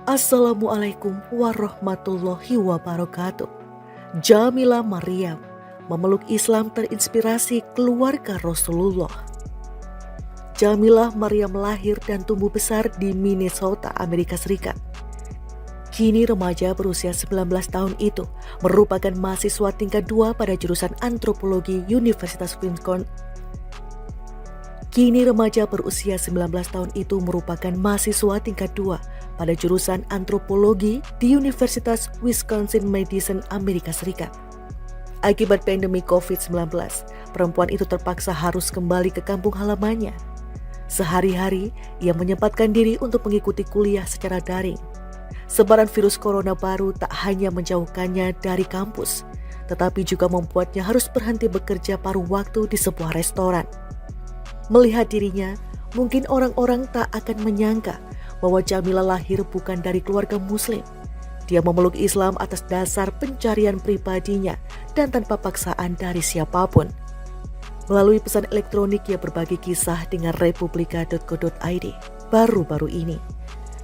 Assalamualaikum warahmatullahi wabarakatuh. Jamilah Maryam memeluk Islam terinspirasi keluarga Rasulullah. Jamilah Maryam lahir dan tumbuh besar di Minnesota, Amerika Serikat. Kini remaja berusia 19 tahun itu merupakan mahasiswa tingkat 2 pada jurusan antropologi Universitas Wisconsin. Kini remaja berusia 19 tahun itu merupakan mahasiswa tingkat 2 pada jurusan antropologi di Universitas Wisconsin-Madison, Amerika Serikat. Akibat pandemi COVID-19, perempuan itu terpaksa harus kembali ke kampung halamannya. Sehari-hari, ia menyempatkan diri untuk mengikuti kuliah secara daring. Sebaran virus corona baru tak hanya menjauhkannya dari kampus, tetapi juga membuatnya harus berhenti bekerja paruh waktu di sebuah restoran. Melihat dirinya, mungkin orang-orang tak akan menyangka bahwa Jamilah lahir bukan dari keluarga muslim. Dia memeluk Islam atas dasar pencarian pribadinya dan tanpa paksaan dari siapapun. Melalui pesan elektronik, ia berbagi kisah dengan republika.co.id. Baru-baru ini,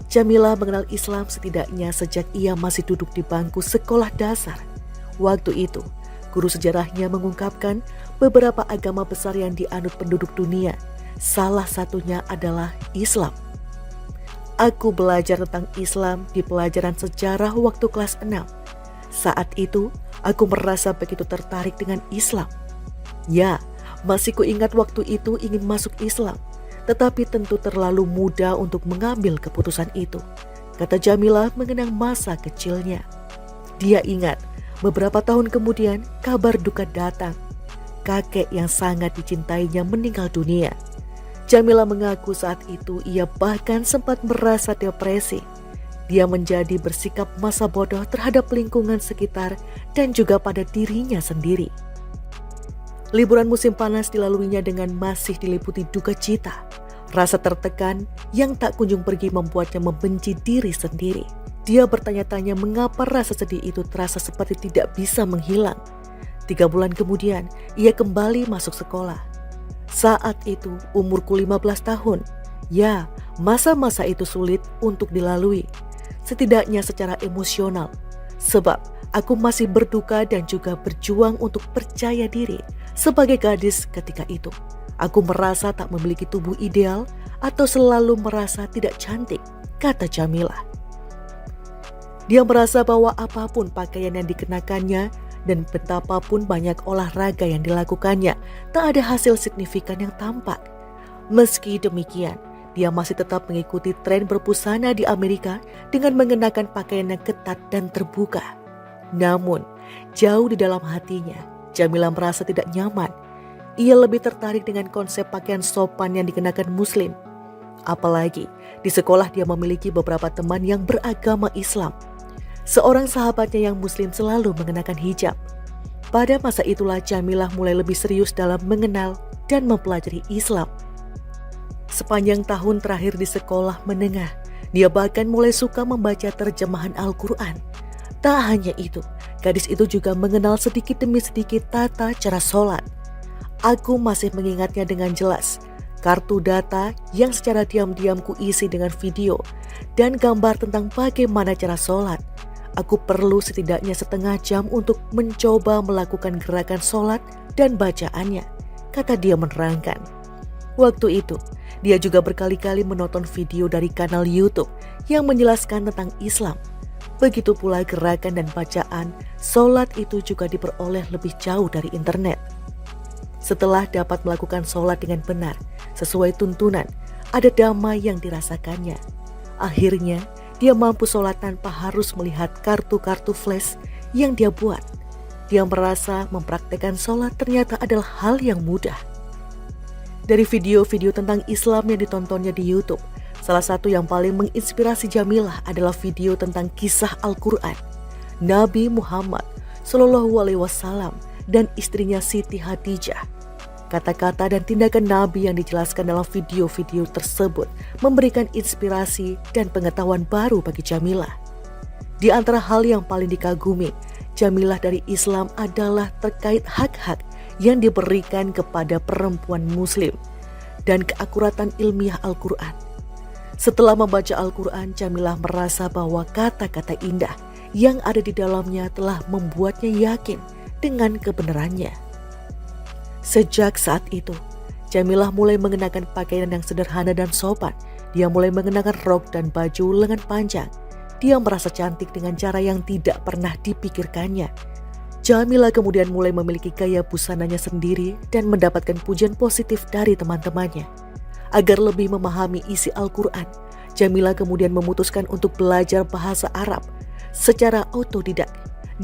Jamilah mengenal Islam setidaknya sejak ia masih duduk di bangku sekolah dasar. Waktu itu, guru sejarahnya mengungkapkan beberapa agama besar yang dianut penduduk dunia. Salah satunya adalah Islam. Aku belajar tentang Islam di pelajaran sejarah waktu kelas 6. Saat itu, aku merasa begitu tertarik dengan Islam. Ya, masih kuingat waktu itu ingin masuk Islam, tetapi tentu terlalu muda untuk mengambil keputusan itu, kata Jamilah mengenang masa kecilnya. Dia ingat, beberapa tahun kemudian kabar duka datang. Kakek yang sangat dicintainya meninggal dunia. Jamilah mengaku saat itu ia bahkan sempat merasa depresi. Dia menjadi bersikap masa bodoh terhadap lingkungan sekitar dan juga pada dirinya sendiri. Liburan musim panas dilaluinya dengan masih diliputi duka cita. Rasa tertekan yang tak kunjung pergi membuatnya membenci diri sendiri. Dia bertanya-tanya mengapa rasa sedih itu terasa seperti tidak bisa menghilang. 3 bulan kemudian, ia kembali masuk sekolah. Saat itu umurku 15 tahun. Ya, masa-masa itu sulit untuk dilalui. Setidaknya secara emosional. Sebab aku masih berduka dan juga berjuang untuk percaya diri. Sebagai gadis ketika itu, aku merasa tak memiliki tubuh ideal atau selalu merasa tidak cantik, kata Jamilah. Dia merasa bahwa apapun pakaian yang dikenakannya dan betapapun banyak olahraga yang dilakukannya, tak ada hasil signifikan yang tampak. Meski demikian, dia masih tetap mengikuti tren berbusana di Amerika dengan mengenakan pakaian yang ketat dan terbuka. Namun, jauh di dalam hatinya, Jamilah merasa tidak nyaman. Ia lebih tertarik dengan konsep pakaian sopan yang dikenakan muslim. Apalagi, di sekolah dia memiliki beberapa teman yang beragama Islam. Seorang sahabatnya yang muslim selalu mengenakan hijab. Pada masa itulah Jamilah mulai lebih serius dalam mengenal dan mempelajari Islam. Sepanjang tahun terakhir di sekolah menengah, dia bahkan mulai suka membaca terjemahan Al-Quran. Tak hanya itu, gadis itu juga mengenal sedikit demi sedikit tata cara sholat. Aku masih mengingatnya dengan jelas. Kartu data yang secara diam-diam kuisi dengan video dan gambar tentang bagaimana cara sholat. Aku perlu setidaknya setengah jam untuk mencoba melakukan gerakan sholat dan bacaannya, kata dia menerangkan. Waktu itu, dia juga berkali-kali menonton video dari kanal YouTube yang menjelaskan tentang Islam. Begitu pula gerakan dan bacaan sholat itu juga diperoleh lebih jauh dari internet. Setelah dapat melakukan sholat dengan benar, sesuai tuntunan, ada damai yang dirasakannya. Akhirnya, dia mampu sholat tanpa harus melihat kartu-kartu flash yang dia buat. Dia merasa mempraktekkan sholat ternyata adalah hal yang mudah. Dari video-video tentang Islam yang ditontonnya di YouTube, salah satu yang paling menginspirasi Jamilah adalah video tentang kisah Al-Quran. Nabi Muhammad SAW dan istrinya Siti Khadijah. Kata-kata dan tindakan Nabi yang dijelaskan dalam video-video tersebut memberikan inspirasi dan pengetahuan baru bagi Jamilah. Di antara hal yang paling dikagumi Jamilah dari Islam adalah terkait hak-hak yang diberikan kepada perempuan muslim dan keakuratan ilmiah Al-Quran. Setelah membaca Al-Quran, Jamilah merasa bahwa kata-kata indah yang ada di dalamnya telah membuatnya yakin dengan kebenarannya. Sejak saat itu, Jamilah mulai mengenakan pakaian yang sederhana dan sopan. Dia mulai mengenakan rok dan baju lengan panjang. Dia merasa cantik dengan cara yang tidak pernah dipikirkannya. Jamilah kemudian mulai memiliki gaya busananya sendiri dan mendapatkan pujian positif dari teman-temannya. Agar lebih memahami isi Al-Quran, Jamilah kemudian memutuskan untuk belajar bahasa Arab secara otodidak.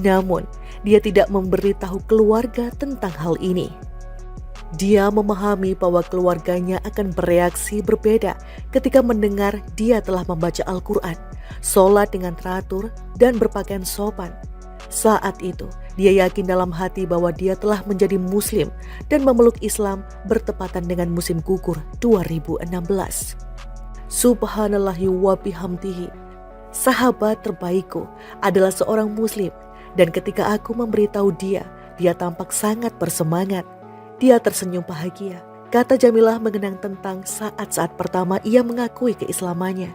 Namun, dia tidak memberitahu keluarga tentang hal ini. Dia memahami bahwa keluarganya akan bereaksi berbeda ketika mendengar dia telah membaca Al-Quran, sholat dengan teratur, dan berpakaian sopan. Saat itu, dia yakin dalam hati bahwa dia telah menjadi Muslim dan memeluk Islam bertepatan dengan musim gugur 2016. Subhanallahi wa bihamdihi. Sahabat terbaikku adalah seorang Muslim, dan ketika aku memberitahu dia tampak sangat bersemangat. Dia tersenyum bahagia. Kata Jamilah mengenang tentang saat-saat pertama ia mengakui keislamannya.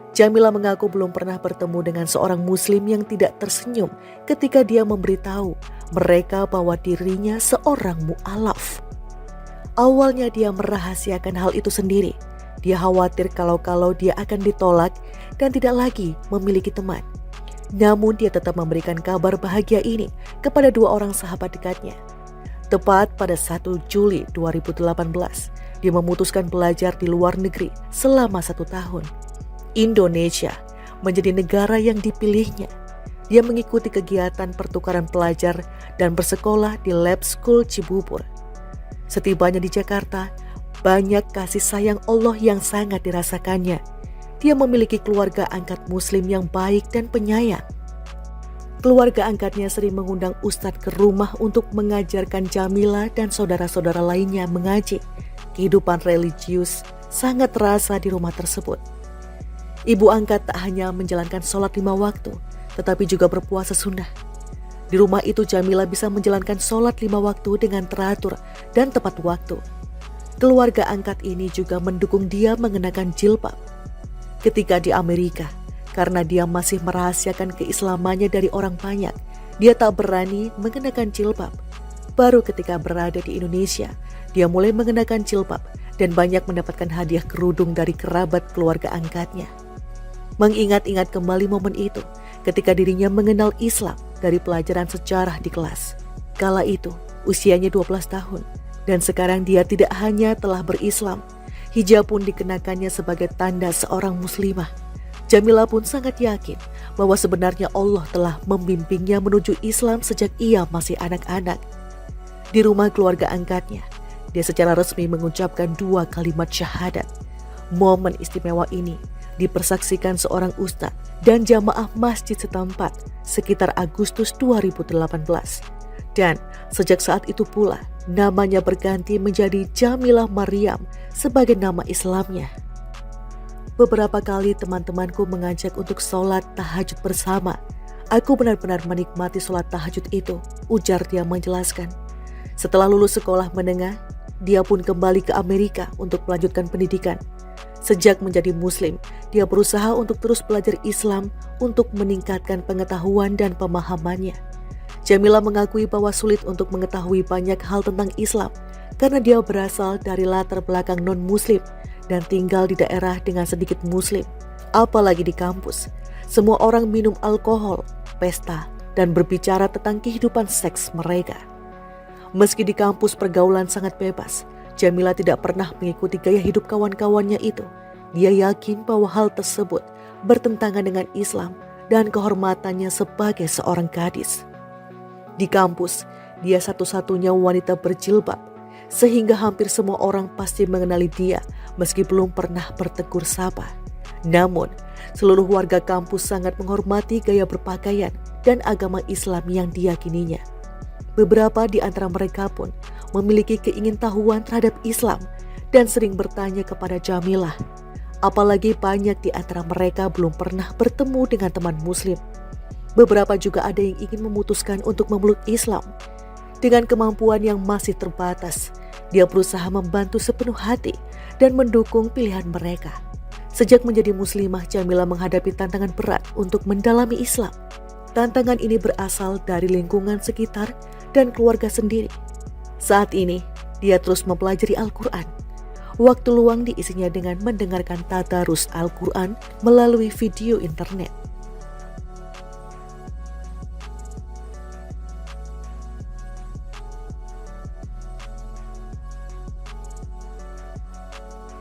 Jamilah mengaku belum pernah bertemu dengan seorang Muslim yang tidak tersenyum ketika dia memberitahu mereka bahwa dirinya seorang mu'alaf. Awalnya dia merahasiakan hal itu sendiri. Dia khawatir kalau dia akan ditolak dan tidak lagi memiliki teman. Namun dia tetap memberikan kabar bahagia ini kepada dua orang sahabat dekatnya. Tepat pada 1 Juli 2018, dia memutuskan belajar di luar negeri selama 1 tahun. Indonesia menjadi negara yang dipilihnya. Dia mengikuti kegiatan pertukaran pelajar dan bersekolah di Lab School Cibubur. Setibanya di Jakarta, banyak kasih sayang Allah yang sangat dirasakannya. Dia memiliki keluarga angkat Muslim yang baik dan penyayang. Keluarga angkatnya sering mengundang ustadz ke rumah untuk mengajarkan Jamilah dan saudara-saudara lainnya mengaji. Kehidupan religius sangat terasa di rumah tersebut. Ibu angkat tak hanya menjalankan sholat 5 waktu, tetapi juga berpuasa sunnah. Di rumah itu Jamilah bisa menjalankan sholat 5 waktu dengan teratur dan tepat waktu. Keluarga angkat ini juga mendukung dia mengenakan jilbab. Ketika di Amerika, karena dia masih merahasiakan keislamannya dari orang banyak, dia tak berani mengenakan jilbab. Baru ketika berada di Indonesia, dia mulai mengenakan jilbab dan banyak mendapatkan hadiah kerudung dari kerabat keluarga angkatnya. Mengingat-ingat kembali momen itu ketika dirinya mengenal Islam dari pelajaran sejarah di kelas. Kala itu, usianya 12 tahun dan sekarang dia tidak hanya telah berislam, hijab pun dikenakannya sebagai tanda seorang muslimah. Jamilah pun sangat yakin bahwa sebenarnya Allah telah membimbingnya menuju Islam sejak ia masih anak-anak. Di rumah keluarga angkatnya, dia secara resmi mengucapkan 2 kalimat syahadat. Momen istimewa ini dipersaksikan seorang ustadz dan jamaah masjid setempat sekitar Agustus 2018. Dan sejak saat itu pula, namanya berganti menjadi Jamilah Maryam sebagai nama Islamnya. Beberapa kali teman-temanku mengajak untuk sholat tahajud bersama. Aku benar-benar menikmati sholat tahajud itu, ujar dia menjelaskan. Setelah lulus sekolah menengah, dia pun kembali ke Amerika untuk melanjutkan pendidikan. Sejak menjadi Muslim, dia berusaha untuk terus belajar Islam untuk meningkatkan pengetahuan dan pemahamannya. Jamilah mengakui bahwa sulit untuk mengetahui banyak hal tentang Islam karena dia berasal dari latar belakang non-Muslim dan tinggal di daerah dengan sedikit Muslim. Apalagi di kampus, semua orang minum alkohol, pesta, dan berbicara tentang kehidupan seks mereka. Meski di kampus pergaulan sangat bebas, Jamilah tidak pernah mengikuti gaya hidup kawan-kawannya itu. Dia yakin bahwa hal tersebut bertentangan dengan Islam dan kehormatannya sebagai seorang gadis. Di kampus, dia satu-satunya wanita berjilbab, sehingga hampir semua orang pasti mengenali dia meski belum pernah bertegur sapa. Namun, seluruh warga kampus sangat menghormati gaya berpakaian dan agama Islam yang diyakininya. Beberapa di antara mereka pun memiliki keingintahuan terhadap Islam dan sering bertanya kepada Jamilah. Apalagi banyak di antara mereka belum pernah bertemu dengan teman Muslim. Beberapa juga ada yang ingin memutuskan untuk memeluk Islam. Dengan kemampuan yang masih terbatas, dia berusaha membantu sepenuh hati dan mendukung pilihan mereka. Sejak menjadi muslimah, Jamila menghadapi tantangan berat untuk mendalami Islam. Tantangan ini berasal dari lingkungan sekitar dan keluarga sendiri. Saat ini, dia terus mempelajari Al-Quran. Waktu luang diisinya dengan mendengarkan tadarus Al-Quran melalui video internet.